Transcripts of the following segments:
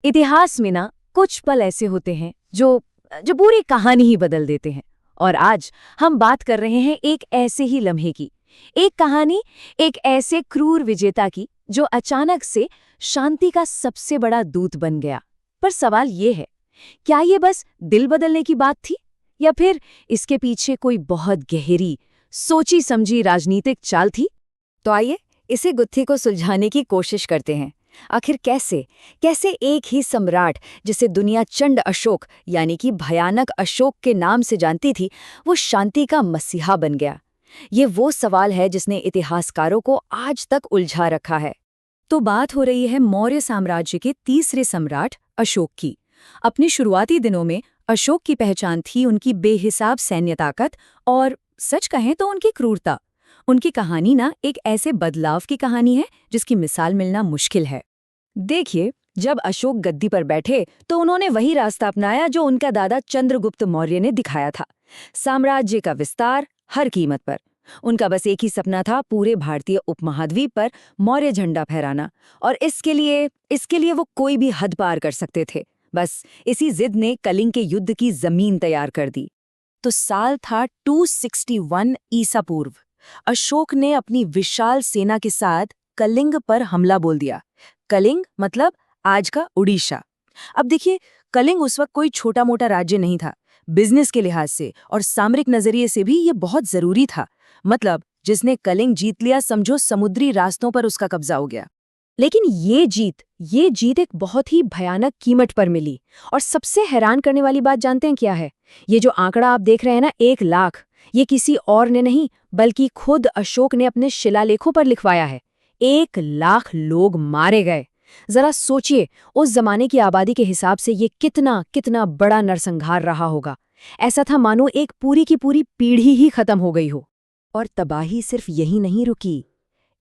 इतिहास में ना कुछ पल ऐसे होते हैं जो जो पूरी कहानी ही बदल देते हैं। और आज हम बात कर रहे हैं एक ऐसे ही लम्हे की, एक कहानी, एक ऐसे क्रूर विजेता की जो अचानक से शांति का सबसे बड़ा दूत बन गया। पर सवाल ये है, क्या ये बस दिल बदलने की बात थी, या फिर इसके पीछे कोई बहुत गहरी, सोची समझी राजनीतिक चाल थी? तो आइए इसे गुत्थी को सुलझाने की कोशिश करते हैं। आखिर कैसे कैसे एक ही सम्राट, जिसे दुनिया चंड अशोक यानी कि भयानक अशोक के नाम से जानती थी, वो शांति का मसीहा बन गया? ये वो सवाल है जिसने इतिहासकारों को आज तक उलझा रखा है। तो बात हो रही है मौर्य साम्राज्य के तीसरे सम्राट अशोक की। अपने शुरुआती दिनों में अशोक की पहचान थी उनकी बेहिसाब सैन्य ताकत और, सच कहें तो, उनकी क्रूरता। उनकी कहानी ना एक ऐसे बदलाव की कहानी है जिसकी मिसाल मिलना मुश्किल है। देखिए, जब अशोक गद्दी पर बैठे तो उन्होंने वही रास्ता अपनाया जो उनका दादा चंद्रगुप्त मौर्य ने दिखाया था। साम्राज्य का विस्तार हर कीमत पर। उनका बस एक ही सपना था, पूरे भारतीय उपमहाद्वीप पर मौर्य झंडा फहराना। और इसके लिए वो कोई भी हद पार कर सकते थे। बस इसी जिद ने कलिंग के युद्ध की जमीन तैयार कर दी। तो साल था 261 ईसा पूर्व। अशोक ने अपनी विशाल सेना के साथ कलिंग पर हमला बोल दिया। कलिंग मतलब आज का उड़ीसा। अब देखिए, कलिंग उस वक्त कोई छोटा मोटा राज्य नहीं था। बिजनेस के लिहाज से और सामरिक नजरिए से भी ये बहुत जरूरी था। मतलब जिसने कलिंग जीत लिया, समझो समुद्री रास्तों पर उसका कब्जा हो गया। लेकिन ये जीत एक बहुत ही भयानक कीमत पर मिली। और सबसे हैरान करने वाली बात जानते हैं क्या है? ये जो आंकड़ा आप देख रहे हैं ना, 1 लाख, ये किसी और ने नहीं बल्कि खुद अशोक ने अपने शिलालेखों पर लिखवाया है। 1 लाख लोग मारे गए। जरा सोचिए, उस जमाने की आबादी के हिसाब से ये कितना कितना बड़ा नरसंहार रहा होगा। ऐसा था मानो एक पूरी की पूरी पीढ़ी ही खत्म हो गई हो। और तबाही सिर्फ यही नहीं रुकी।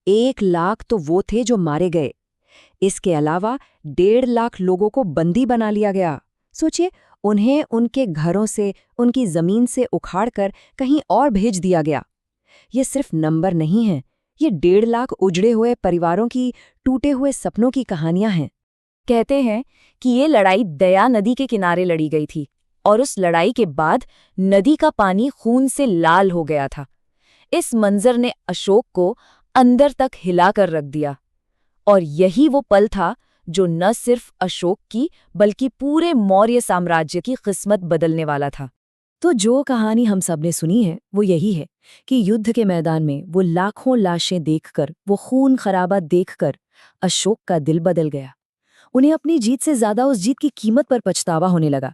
1 लाख तो वो थे जो मारे गए। इसके अलावा 1.5 लाख लोगों को बंदी बना लिया गया। सोचिए, उन्हें उनके घरों से, उनकी जमीन से उखाड़कर कहीं और भेज दिया गया। ये सिर्फ नंबर नहीं है, ये 1.5 लाख उजड़े हुए परिवारों की, टूटे हुए सपनों की कहानियां हैं। कहते हैं कि ये लड़ाई दया नदी के किनारे लड़ी गई थी, और उस लड़ाई के बाद नदी का पानी खून से लाल हो गया था। इस मंजर ने अशोक को अंदर तक हिलाकर रख दिया। और यही वो पल था जो न सिर्फ अशोक की बल्कि पूरे मौर्य साम्राज्य की किस्मत बदलने वाला था। तो जो कहानी हम सब ने सुनी है वो यही है कि युद्ध के मैदान में वो लाखों लाशें देखकर, वो खून खराबा देखकर अशोक का दिल बदल गया। उन्हें अपनी जीत से ज्यादा उस जीत की कीमत पर पछतावा होने लगा।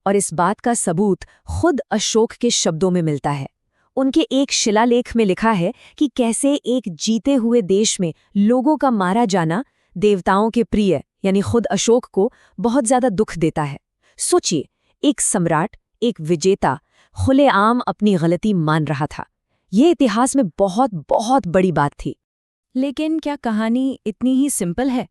और इस बात का सबूत खुद अशोक के शब्दों में मिलता है। उनके एक शिलालेख में लिखा है कि कैसे एक जीते हुए देश में लोगों का मारा जाना देवताओं के प्रिय यानी खुद अशोक को बहुत ज्यादा दुख देता है। सोचिए, एक सम्राट, एक विजेता खुलेआम अपनी गलती मान रहा था। ये इतिहास में बहुत बहुत बड़ी बात थी। लेकिन क्या कहानी इतनी ही सिंपल है?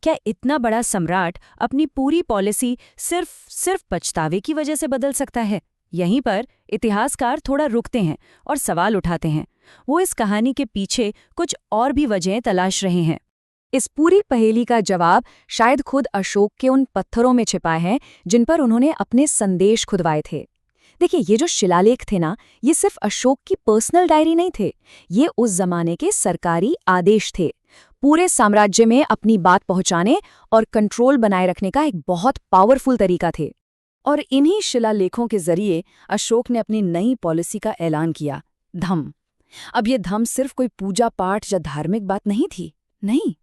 क्या इतना बड़ा सम्राट अपनी पूरी पॉलिसी सिर्फ पछतावे की वजह से बदल सकता है? यहीं पर इतिहासकार थोड़ा रुकते हैं और सवाल उठाते हैं। वो इस कहानी के पीछे कुछ और भी वजहें तलाश रहे हैं। इस पूरी पहेली का जवाब शायद खुद अशोक के उन पत्थरों में छिपा है जिन पर उन्होंने अपने संदेश खुदवाए थे। देखिए, ये जो शिलालेख थे ना, ये सिर्फ अशोक की पर्सनल डायरी नहीं थे। ये उस जमाने के सरकारी आदेश थे, पूरे साम्राज्य में अपनी बात पहुंचाने और कंट्रोल बनाए रखने का एक बहुत पावरफुल तरीका थे। और इन्हीं शिलालेखों के जरिए अशोक ने अपनी नई पॉलिसी का ऐलान किया, धम्म। अब ये धम्म सिर्फ कोई पूजा पाठ या धार्मिक बात नहीं थी, नहीं,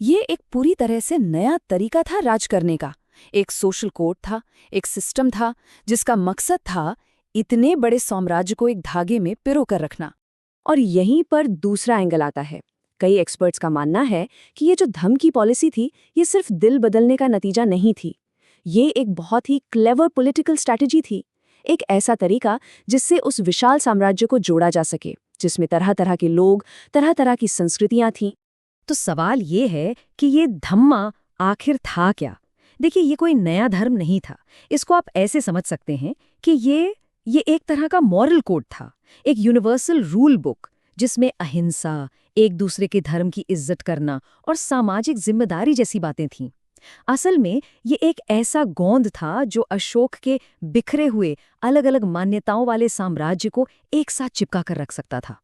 ये एक पूरी तरह से नया तरीका था राज करने का। एक सोशल कोड था, एक सिस्टम था जिसका मकसद था इतने बड़े साम्राज्य को एक धागे में पिरोकर रखना। और यहीं पर दूसरा एंगल आता है। कई एक्सपर्ट्स का मानना है कि ये जो धम्म की पॉलिसी थी, ये सिर्फ दिल बदलने का नतीजा नहीं थी। ये एक बहुत ही क्लेवर पॉलिटिकल स्ट्रैटेजी थी। एक ऐसा तरीका जिससे उस विशाल साम्राज्य को जोड़ा जा सके, जिसमें तरह तरह के लोग, तरह तरह की संस्कृतियां थीं। तो सवाल ये है कि ये धम्मा आखिर था क्या? देखिए, ये कोई नया धर्म नहीं था। इसको आप ऐसे समझ सकते हैं कि ये एक तरह का मॉरल कोड था, एक यूनिवर्सल रूल बुक जिसमें अहिंसा, एक दूसरे के धर्म की इज्जत करना और सामाजिक जिम्मेदारी जैसी बातें थीं। असल में ये एक ऐसा गोंद था जो अशोक के बिखरे हुए अलग अलग मान्यताओं वाले साम्राज्य को एक साथ चिपका कर रख सकता था।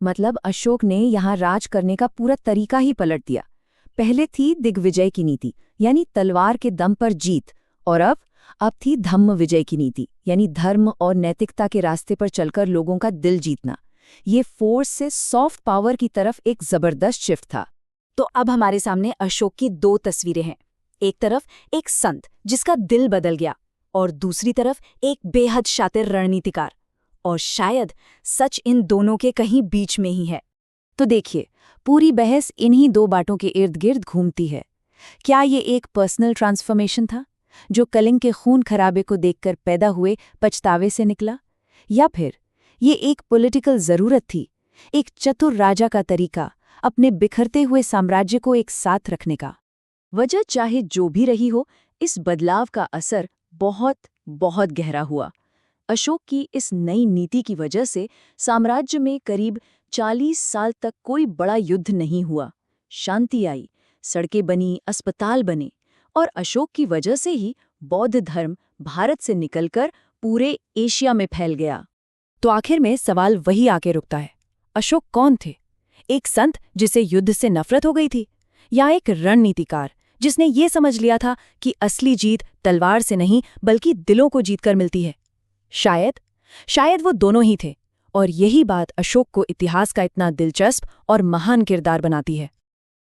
मतलब अशोक ने यहाँ राज करने का पूरा तरीका ही पलट दिया। पहले थी दिग्विजय की नीति, यानी तलवार के दम पर जीत, और अब थी धम्म विजय की नीति, यानी धर्म और नैतिकता के रास्ते पर चलकर लोगों का दिल जीतना। ये फोर्स से सॉफ्ट पावर की तरफ एक जबरदस्त शिफ्ट था। तो अब हमारे सामने अशोक की दो तस्वीरें हैं। एक तरफ एक संत जिसका दिल बदल गया, और दूसरी तरफ एक बेहद शातिर रणनीतिकार। और शायद सच इन दोनों के कहीं बीच में ही है। तो देखिए, पूरी बहस इन्हीं दो बातों के इर्द गिर्द घूमती है। क्या ये एक पर्सनल ट्रांसफॉर्मेशन था जो कलिंग के खून खराबे को देखकर पैदा हुए पछतावे से निकला, या फिर ये एक पॉलिटिकल जरूरत थी, एक चतुर राजा का तरीका अपने बिखरते हुए साम्राज्य को एक साथ रखने का? वजह चाहे जो भी रही हो, इस बदलाव का असर बहुत बहुत गहरा हुआ। अशोक की इस नई नीति की वजह से साम्राज्य में करीब 40 साल तक कोई बड़ा युद्ध नहीं हुआ। शांति आई, सड़कें बनी, अस्पताल बने, और अशोक की वजह से ही बौद्ध धर्म भारत से निकलकर पूरे एशिया में फैल गया। तो आखिर में सवाल वही आके रुकता है, अशोक कौन थे? एक संत जिसे युद्ध से नफरत हो गई थी, या एक रणनीतिकार जिसने ये समझ लिया था कि असली जीत तलवार से नहीं बल्कि दिलों को जीतकर मिलती है? शायद वो दोनों ही थे, और यही बात अशोक को इतिहास का इतना दिलचस्प और महान किरदार बनाती है।